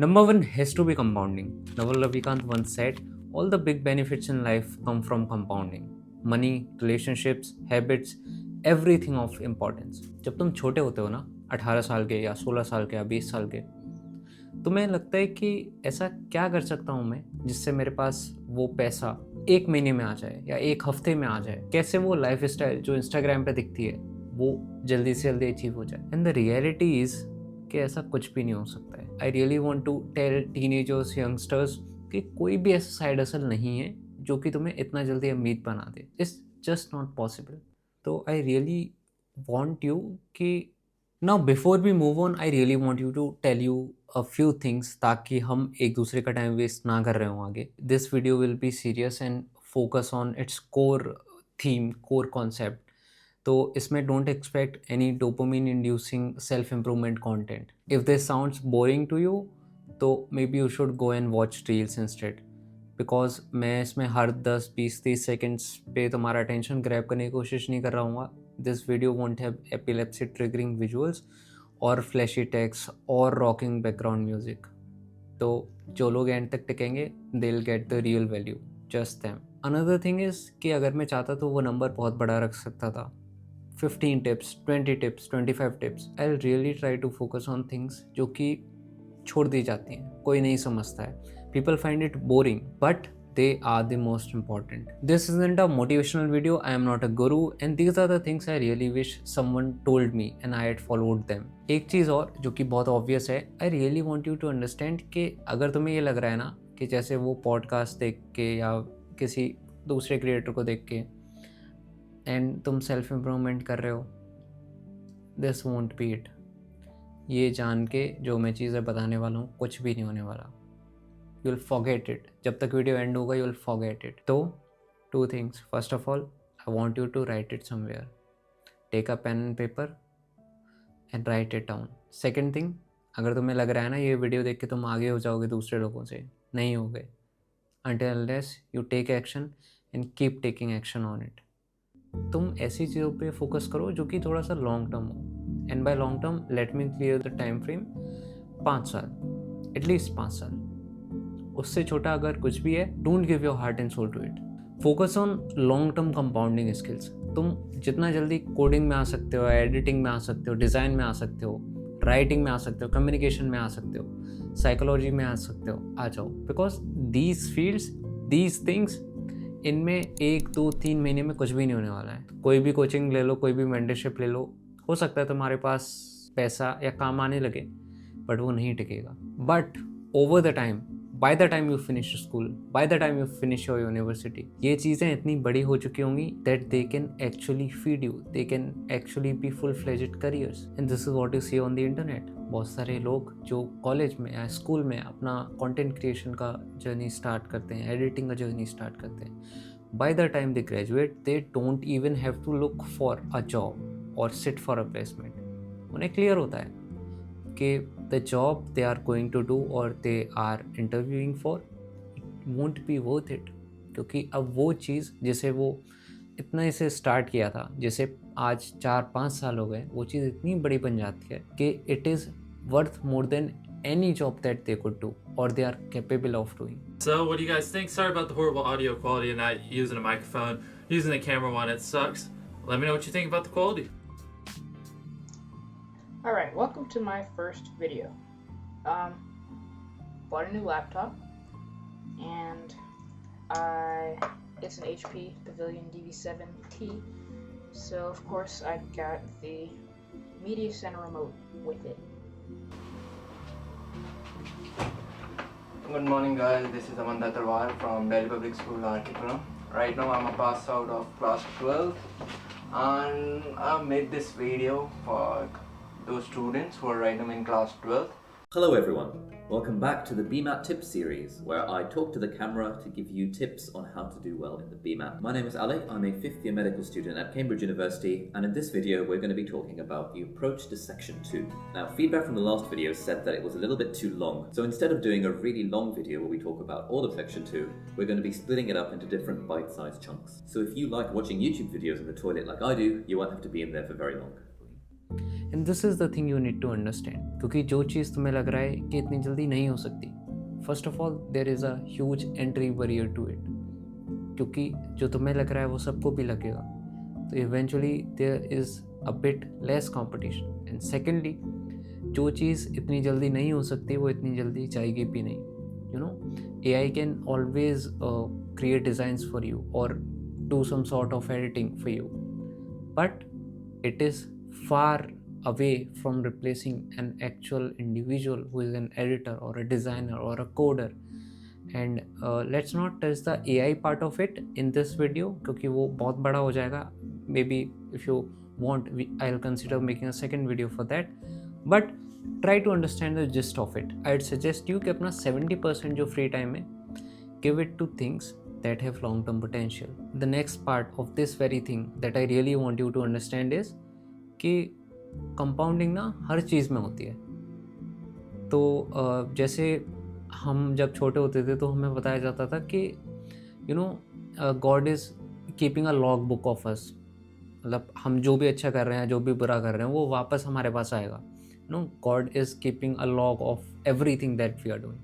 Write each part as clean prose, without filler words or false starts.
Number one has to be compounding. Naval Ravikant once said, all the big benefits in life come from compounding. Money, relationships, habits, everything of importance. जब तुम छोटे होते हो ना 18 साल के या 16 साल के या 20 साल के, तुम्हें लगता है कि ऐसा क्या कर सकता हूँ मैं जिससे मेरे पास वो पैसा एक महीने में आ जाए या एक हफ्ते में आ जाए, कैसे वो लाइफ स्टाइल जो इंस्टाग्राम पे दिखती है वो जल्दी से जल्दी अचीव हो जाए। एंड द रियलिटी इज कि ऐसा कुछ भी नहीं हो सकता है। I really want to tell teenagers, youngsters कि कोई भी ऐसा साइड हसल नहीं है जो कि तुम्हें इतना जल्दी अमीर बना दे। It's just not possible. तो आई रियली वॉन्ट यू कि now before we move on, I really want you to tell you a few things ताकि हम एक दूसरे का टाइम वेस्ट ना कर रहे हो आगे। This video will be serious and focus on its core theme, core concept. तो इसमें don't expect any dopamine inducing self improvement content. If this sounds boring to you तो maybe you should go and watch reels instead, because मैं इसमें हर 10-20-30 seconds पे तुम्हारा attention grab करने की कोशिश नहीं कर रहा हूँ। This video won't have epilepsy triggering visuals और फ्लैशी टेक्स्ट और रॉकिंग बैकग्राउंड म्यूजिक। तो जो लोग एंड तक टिकेंगे they will get the real value, just them. Another thing is कि अगर मैं चाहता तो वो नंबर बहुत बड़ा रख सकता था, 15 tips, 20 tips, 25 tips. I really try to focus on things जो कि छोड़ दी जाती हैं, कोई नहीं समझता है। People find it boring, but they are the most important. This isn't a motivational video. I am not a guru, and these are the things I really wish someone told me and I had followed them. एक चीज़ और जो कि बहुत obvious है, I really want you to understand कि अगर तुम्हें ये लग रहा है ना कि जैसे वो पॉडकास्ट देख के या किसी दूसरे क्रिएटर को देख के एंड तुम सेल्फ इम्प्रूवमेंट कर रहे हो, दिस वोंट बी इट। ये जान के जो मैं चीज़ें बताने वाला हूँ कुछ भी नहीं होने वाला। You will forget it. जब तक वीडियो एंड होगा यू विल फॉरगेट इट। तो 2 things, first of all I want you to write it somewhere. Take a pen and paper and write it down. Second thing, अगर तुम्हें लग रहा है ना ये वीडियो देख के तुम आगे हो जाओगे दूसरे लोगों से, नहीं हो गए। until unless you take action and keep taking action on it। तुम ऐसी चीज़ों पे फोकस करो जो कि थोड़ा सा लॉन्ग टर्म हो। And by long term let me clear the time frame, 5 साल, एटलीस्ट 5 साल। उससे छोटा अगर कुछ भी है, don't give your heart and soul to it. Focus on long term compounding skills. तुम जितना जल्दी कोडिंग में आ सकते हो, एडिटिंग में आ सकते हो, डिज़ाइन में आ सकते हो, राइटिंग में आ सकते हो, कम्युनिकेशन में आ सकते हो, साइकोलॉजी में आ सकते हो, आ जाओ। Because these fields, these things, इनमें 1-2-3 महीने में कुछ भी नहीं होने वाला है। कोई भी कोचिंग ले लो, कोई भी मेंटरशिप ले लो, हो सकता है तुम्हारे पास पैसा या काम आने लगे, बट वो नहीं टिकेगा। But over the time, by the time you finish school, by the time you finish your university, ये चीज़ें इतनी बड़ी हो चुकी होंगी that they can actually feed you, they can actually be full fledged careers. And this is what you see on the internet. बहुत सारे लोग जो कॉलेज में या स्कूल में अपना कंटेंट क्रिएशन का जर्नी स्टार्ट करते हैं, एडिटिंग का जर्नी स्टार्ट करते हैं, by the time they graduate they don't even have to look for a job और सिट फॉर अ प्लेसमेंट। उन्हें क्लियर होता है कि the job they are going to do or they are interviewing for, it won't be worth it। क्योंकि अब वो चीज़ जिसे वो इतना से स्टार्ट किया था, जिसे आज 4-5 साल हो गए, वो चीज़ इतनी बड़ी बन जाती है कि it is worth more than any job that they could do or they are capable of doing। So what do you guys think? Sorry about the horrible audio quality and not using a microphone. Using the camera one, it sucks. Let me know what you think about the quality. Alright, welcome to my first video. Bought a new laptop, and it's an HP Pavilion DV7T, so of course I got the Media Center remote with it. Good morning guys, this is Amanda Tarwar from Delhi Public School, Archipura. Right now I'm a pass out of class 12 and I made this video for those students who are right now in class 12th. Hello everyone, welcome back to the BMAT Tips series where I talk to the camera to give you tips on how to do well in the BMAT. My name is Ali, I'm a 5th year medical student at Cambridge University, and in this video we're going to be talking about the approach to section 2. Now feedback from the last video said that it was a little bit too long, so instead of doing a really long video where we talk about all of section 2, we're going to be splitting it up into different bite-sized chunks. So if you like watching YouTube videos in the toilet like I do, you won't have to be in there for very long. And this is the thing you need to understand, क्योंकि जो चीज़ तुम्हें लग रहा है कि इतनी जल्दी नहीं हो सकती, first of all there is a huge entry barrier to it, क्योंकि जो तुम्हें लग रहा है वो सबको भी लगेगा, तो eventually there is a bit less competition. And secondly, जो चीज़ इतनी जल्दी नहीं हो सकती वो इतनी जल्दी जाएगी भी नहीं। You know, AI can always create designs for you or do some sort of editing for you, but it is far away from replacing an actual individual who is an editor or a designer or a coder. And let's not touch the AI part of it in this video क्योंकि वो बहुत बड़ा हो जाएगा. Maybe if you want, I'll consider making a second video for that, but try to understand the gist of it. I'd suggest you कि अपना 70% जो free time है, give it to things that have long-term potential. The next part of this very thing that I really want you to understand is कि compounding ना हर चीज़ में होती है. तो जैसे हम जब छोटे होते थे तो हमें बताया जाता था कि God is keeping a log book of us. मतलब हम जो भी अच्छा कर रहे हैं, जो भी बुरा कर रहे हैं, वो वापस हमारे पास आएगा. God is keeping a log of everything that we are doing.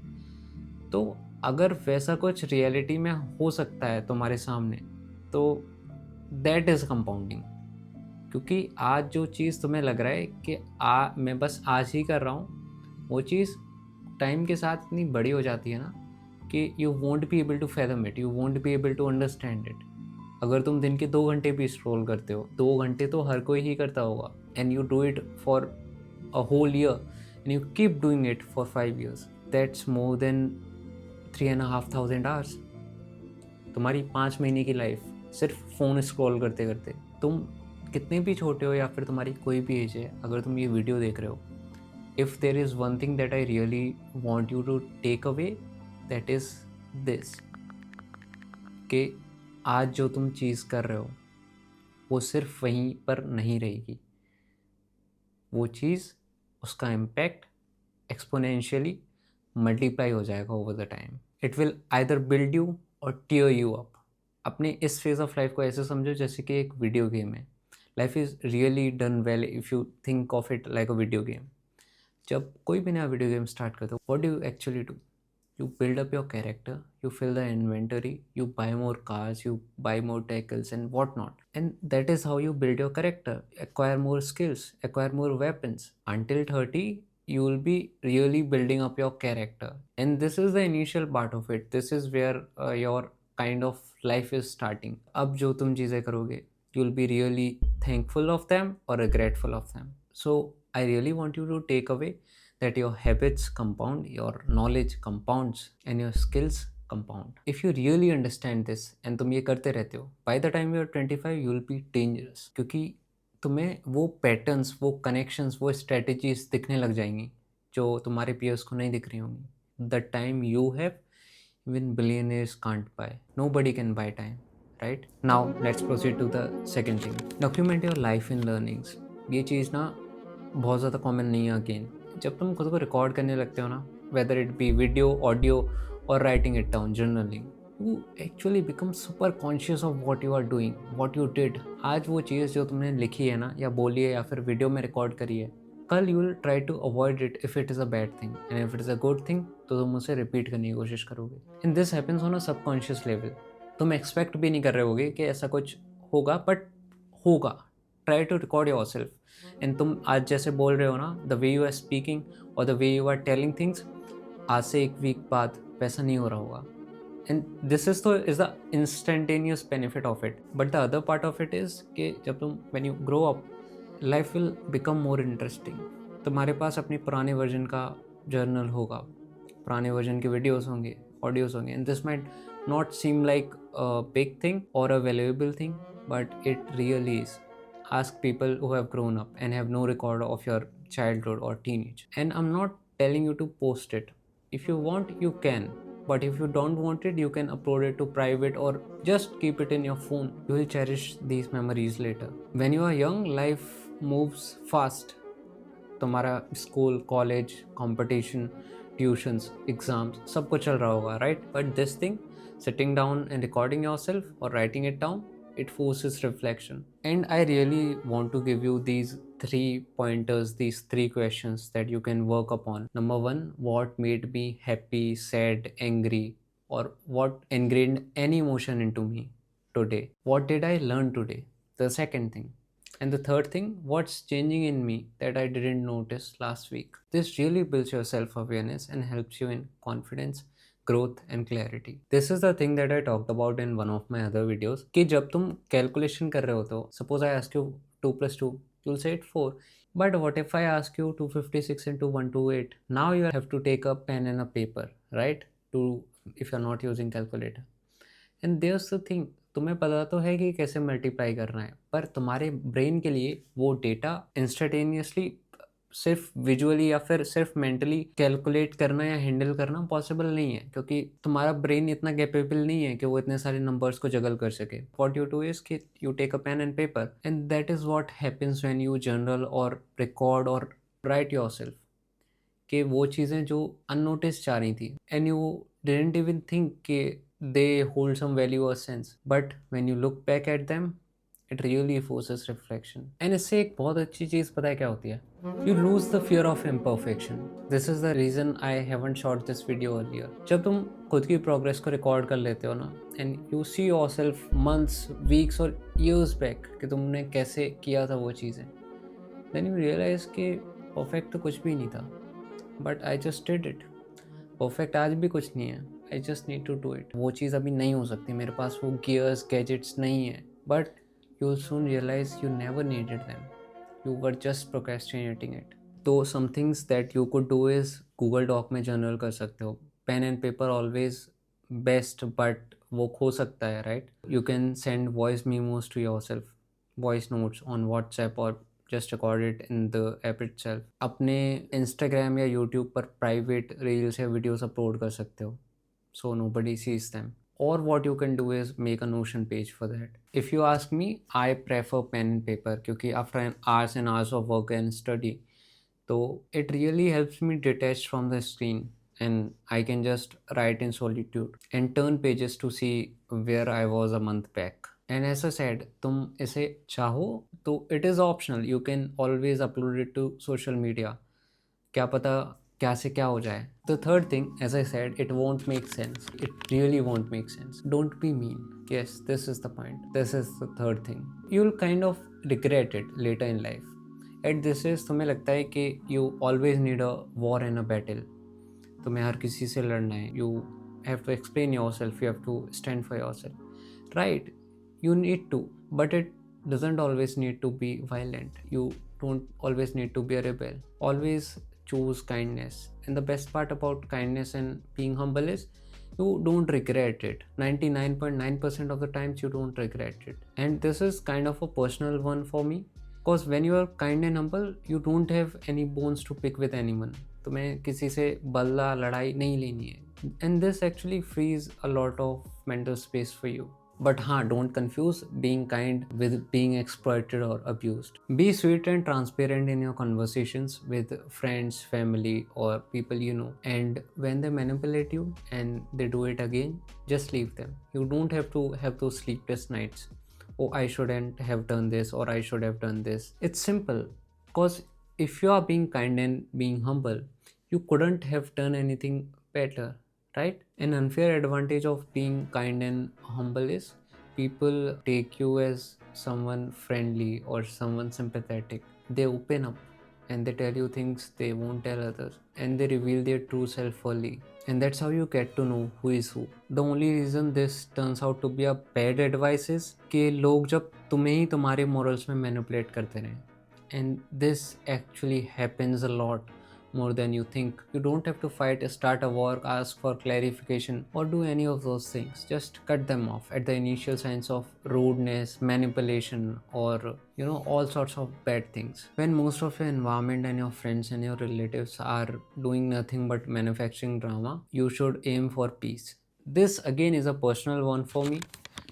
तो अगर वैसा कुछ रियलिटी में हो सकता है तुम्हारे सामने, तो दैट इज़ कंपाउंडिंग. क्योंकि आज जो चीज़ तुम्हें लग रहा है कि मैं बस आज ही कर रहा हूँ, वो चीज़ टाइम के साथ इतनी बड़ी हो जाती है ना कि you won't be able to fathom it, you won't be able to understand it. अगर तुम दिन के 2 घंटे भी स्क्रॉल करते हो, 2 घंटे तो हर कोई ही करता होगा, and you do it for a whole year and you keep doing it for 5 years, that's more than 3,500 hours. तुम्हारी 5 महीने की लाइफ सिर्फ फ़ोन स्क्रॉल करते करते. तुम कितने भी छोटे हो या फिर तुम्हारी कोई भी एज है, अगर तुम ये वीडियो देख रहे हो, if there is one thing that I really want you to take away, that is this, कि आज जो तुम चीज़ कर रहे हो वो सिर्फ वहीं पर नहीं रहेगी. वो चीज़, उसका इम्पैक्ट एक्सपोनेंशियली मल्टीप्लाई हो जाएगा over the time. It will either build you और टीयर यू अप. अपने इस फेज ऑफ लाइफ को ऐसे समझो जैसे कि एक वीडियो गेम है. Life is really done well if you think of it like a video game. जब कोई भी नया वीडियो गेम स्टार्ट करते हो, what do you actually do? You build up your character, you fill the inventory, you buy more cars, you buy more vehicles and whatnot. And that is how you build your character, acquire more skills, acquire more weapons. Until 30, you will be really building up your character. And this is the initial part of it. This is where your kind of life is starting. अब जो तुम चीज़ें करोगे, you will be really thankful of them or regretful of them. So I really want you to take away that your habits compound, your knowledge compounds, and your skills compound. If you really understand this and तुम ये करते रहते हो, by the time you are 25 you will be dangerous, क्योंकि तुम्हें वो patterns, वो connections, वो स्ट्रेटजीज दिखने लग जाएंगी जो तुम्हारे पीयर्स को नहीं दिख रही होंगी. The time you have, even billionaires can't buy. Nobody can buy time, right? Now let's proceed to the second thing. Document your life in learnings. ये चीज़ ना बहुत ज़्यादा कॉमन नहीं है. अगेन, जब तुम खुद को रिकॉर्ड करने लगते हो ना, whether it be video, audio और writing it down, journaling, you actually become super conscious of what you are doing, what you did. आज वो चीज़ जो तुमने लिखी है ना, या बोली है, या फिर वीडियो में रिकॉर्ड करी है, कल you will try to avoid it if it is a bad thing, and if it is a good thing तो तुम उसे रिपीट करने की कोशिश करोगे. And this happens on a subconscious level. तुम एक्सपेक्ट भी नहीं कर रहे होगे कि ऐसा कुछ होगा, बट होगा. Try to record yourself. And तुम आज जैसे बोल रहे हो ना, the way you are speaking और the way you are telling things, आज से 1 वीक बाद वैसा नहीं हो रहा होगा. And this is the instantaneous benefit of it. But the other part of it is कि जब तुम when you grow up, life will become more interesting. तुम्हारे पास अपनी पुराने वर्जन का जर्नल होगा, पुराने वर्जन के वीडियोज़ होंगे, ऑडियोज़ होंगे. And this might not seem like a big thing और a valuable thing, but it really is. Ask people who have grown up and have no record of your childhood or teenage. And I'm not telling you to post it. If you want, you can. But if you don't want it, you can upload it to private or just keep it in your phone. You will cherish these memories later. When you are young, life moves fast. तुम्हारा school, college, competition, tuitions, exams, सब कुछ चल रहा होगा, right? But this thing, sitting down and recording yourself or writing it down, it forces reflection. And I really want to give you these 3 pointers, these 3 questions that you can work upon. Number 1, what made me happy, sad, angry, or what ingrained any emotion into me today? What did I learn today? The second thing. And the third thing, what's changing in me that I didn't notice last week? This really builds your self-awareness and helps you in confidence, growth and clarity. This is the thing that I talked about in one of my other videos कि जब तुम calculation कर रहे होते हो, suppose I ask you 2 plus 2, you'll say it 4. But what if I ask you 256 into 128? Now you have to take a pen and a paper, right? If you're not using calculator. And there's the thing, तुम्हें पता तो है कि कैसे multiply करना है, पर तुम्हारे ब्रेन के लिए वो डेटा इंस्टेंटेनियसली सिर्फ विजुअली या फिर सिर्फ मेंटली कैलकुलेट करना या हैंडल करना पॉसिबल नहीं है, क्योंकि तुम्हारा ब्रेन इतना कैपेबल नहीं है कि वो इतने सारे नंबर्स को जगल कर सके. व्हाट यू डू इज कि you take a pen and paper, and that is what happens when you journal और रिकॉर्ड और राइट योरसेल्फ कि वो चीज़ें जो अननोटिस जा रही थी and you didn't even think कि they hold some value or sense, but when you look back at them it really forces reflection. And इससे एक बहुत अच्छी चीज़ पता है क्या होती है? You lose the fear of imperfection. This is the reason I haven't shot this video earlier. जब तुम खुद की प्रोग्रेस को रिकॉर्ड कर लेते हो ना, and you see yourself months, weeks और years back कि तुमने कैसे किया था वो चीज़ें, then you realize कि perfect तो कुछ भी नहीं था, but I just did it. Perfect आज भी कुछ नहीं है, I just need to do it. वो चीज़ अभी नहीं हो सकती, मेरे पास वो gears, gadgets नहीं है, but you'll soon realize you never needed them. You were just procrastinating it. तो some things that you could do is Google Doc में journal कर सकते हो. Pen and paper always best, but वो खो सकता है, right? You can send voice memos to yourself, voice notes on WhatsApp or just record it in the app itself. अपने Instagram या YouTube पर private reels या videos upload कर सकते हो, so nobody sees them. Or what you can do is make a Notion page for that. If you ask me, I prefer pen and paper क्योंकि after hours and hours of work and study, so it really helps me detach from the screen and I can just write in solitude and turn pages to see where I was a month back. And as I said, तुम इसे चाहो तो it is optional. You can always upload it to social media. क्या पता क्या से क्या हो जाए. The third thing, as I said, it won't make sense. It really won't make sense. Don't be mean. Yes, this is the point. This is the third thing. You'll kind of regret it later in life. At this age तुम्हें लगता है कि you always need a war and a battle. तुम्हें हर किसी से लड़ना है. You have to explain yourself. You have to stand for yourself. Right? You need to, but it doesn't always need to be violent. You don't always need to be a rebel. Always choose kindness. And the best part about kindness and being humble is you don't regret it. 99.9% of the times you don't regret it. And this is kind of a personal one for me, because when you are kind and humble, you don't have any bones to pick with anyone. तुम्हें किसी से बल्ला लड़ाई नहीं लेनी है. And this actually frees a lot of mental space for you. But don't confuse being kind with being exploited or abused. Be sweet and transparent in your conversations with friends, family, or people you know. And when they manipulate you and they do it again, just leave them. You don't have to have those sleepless nights. Oh, I shouldn't have done this, or I should have done this. It's simple. Because if you are being kind and being humble, you couldn't have done anything better. Right? An unfair advantage of being kind and humble is people take you as someone friendly or someone sympathetic. They open up and they tell you things they won't tell others, and they reveal their true self early. And that's how you get to know who is who. The only reason this turns out to be a bad advice is कि लोग जब तुम्हें ही तुम्हारे morals में manipulate करते रहें. And this actually happens a lot. More than you think. You don't have to fight, start a war, ask for clarification, or do any of those things. Just cut them off at the initial signs of rudeness, manipulation, or all sorts of bad things. When most of your environment and your friends and your relatives are doing nothing but manufacturing drama, you should aim for peace. This again is a personal one for me.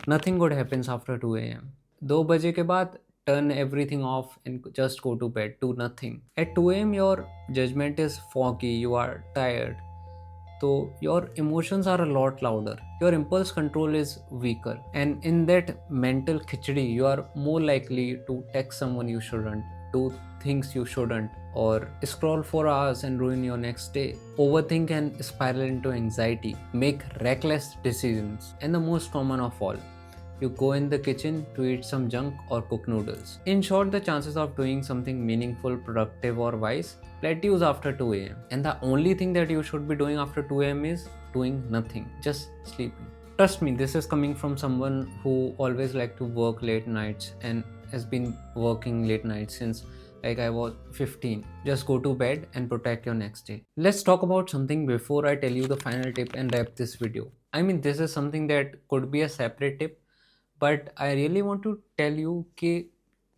Nothing good happens after 2 a.m. 2 बजे के बाद turn everything off and just go to bed. Do nothing. At 2 a.m. your judgment is foggy, you are tired. So your emotions are a lot louder. Your impulse control is weaker. And in that mental khichdi, you are more likely to text someone you shouldn't, do things you shouldn't, or scroll for hours and ruin your next day. Overthink and spiral into anxiety, make reckless decisions, and the most common of all, you go in the kitchen to eat some junk or cook noodles. In short, the chances of doing something meaningful, productive, or wise plateaus after 2 am. And the only thing that you should be doing after 2 am is doing nothing, just sleeping. Trust me, this is coming from someone who always liked to work late nights and has been working late nights since like I was 15. Just go to bed and protect your next day. Let's talk about something before I tell you the final tip and wrap this video. I mean, this is something that could be a separate tip, but I really want to tell you कि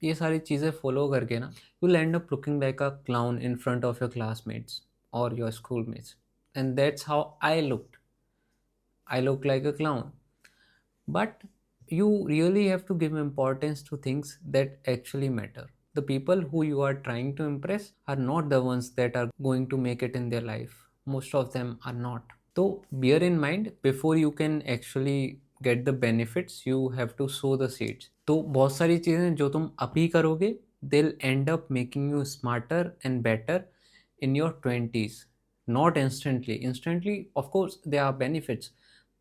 ये सारी चीज़ें फॉलो करके ना you will end up looking like a clown in front of your classmates और your school mates and that's how I look like a clown. But you really have to give importance to things that actually matter. The people who you are trying to impress are not the ones that are going to make it in their life. Most of them are not. So bear in mind, before you can actually get the benefits, you have to sow the seeds. तो बहुत सारी चीज़ें जो तुम अभी करोगे they'll end up making you smarter and better in your 20s. Not instantly of course there are benefits,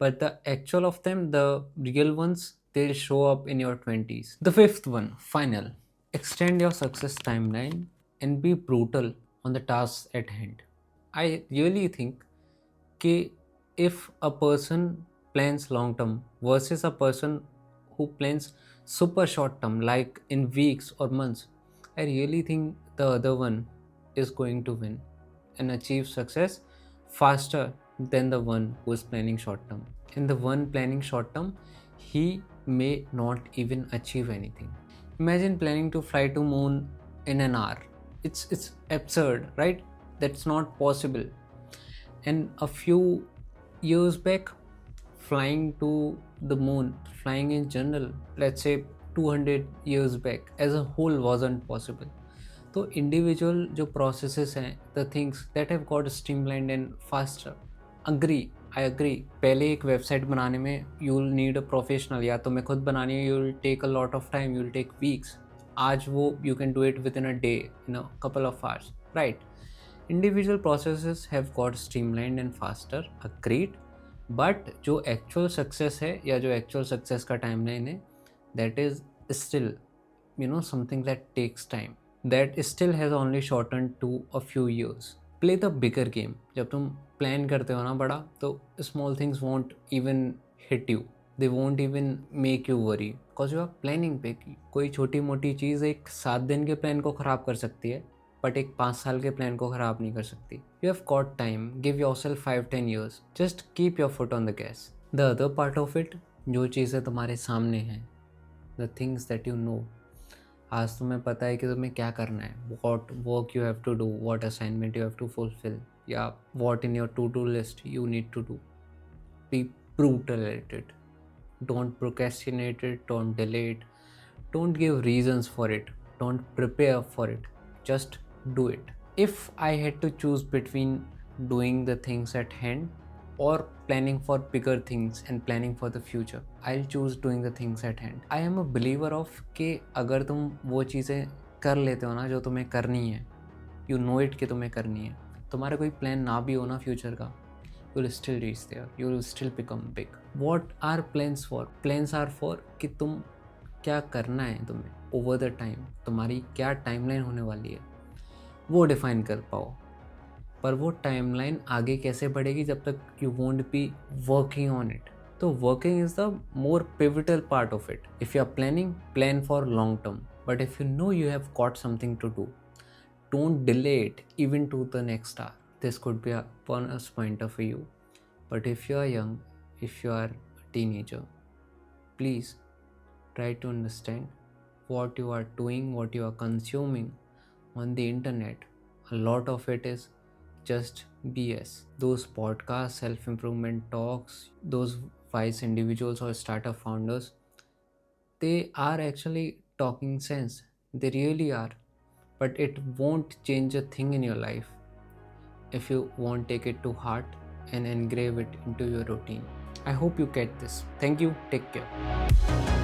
but the actual of them, the real ones, they'll show up in your 20s. The fifth one, final, extend your success timeline and be brutal on the tasks at hand. I really think that if a person plans long term versus a person who plans super short term, like in weeks or months, I really think the other one is going to win and achieve success faster than the one who is planning short term. And the one planning short term, he may not even achieve anything. Imagine planning to fly to moon in an hour. It's absurd, right? That's not possible. And a few years back, flying to the moon, flying in general, let's say 200 years back, as a whole wasn't possible. So individual जो processes हैं, the things that have got streamlined and faster. I agree. पहले एक website बनाने में you will need a professional, या तुम्हें खुद बनानी है, you will take a lot of time, you will take weeks. आज वो you can do it within a day, in a couple of hours, right? Individual processes have got streamlined and faster, agreed. But जो actual success है या जो actual success का timeline है, that is still, something that takes time. That still has only shortened to a few years. Play the bigger game. जब तुम plan करते हो ना बड़ा, तो small things won't even hit you. They won't even make you worry. Because you are planning big. कोई छोटी मोटी चीज़ एक 7 दिन के प्लान को ख़राब कर सकती है, बट एक 5 साल के प्लान को ख़राब नहीं कर सकती. You have got time. Give yourself 5-10 years. Just keep your foot on the gas. The other part of it, जो चीज़ें तुम्हारे सामने हैं, the things that you know. आज तुम्हें पता है कि तुम्हें क्या करना है, what work you have to do, what assignment you have to fulfill, या what in your to-do list you need to do. Be brutal at it. Don't procrastinate it, don't delay it, don't give reasons for it, don't prepare for it. Just do it. If I had to choose between doing the things at hand or planning for bigger things and planning for the future, I'll choose doing the things at hand. I am a believer of कि अगर तुम वो चीज़ें कर लेते हो ना जो तुम्हें करनी है, you know it कि तुम्हें करनी है, तुम्हारा कोई प्लान ना भी हो ना फ्यूचर का, you will still reach there, you will still become big. What are plans for? Plans are for कि तुम क्या करना है तुम्हें over the time, तुम्हारी क्या टाइमलाइन होने वाली है वो डिफाइन कर पाओ. पर वो टाइमलाइन आगे कैसे बढ़ेगी जब तक you won't be working on it. तो working is the more pivotal part of it. If you are planning, plan for long term. But if you know you have got something to do, don't delay it even to the next hour. This could be a bonus pointer for you. But if you are young, if you are a teenager, please try to understand what you are doing, what you are consuming on the internet. A lot of it is just BS. Those podcasts, self-improvement talks, those wise individuals or startup founders, they are actually talking sense. They really are. But it won't change a thing in your life if you won't take it to heart and engrave it into your routine. I hope you get this. Thank you. Take care.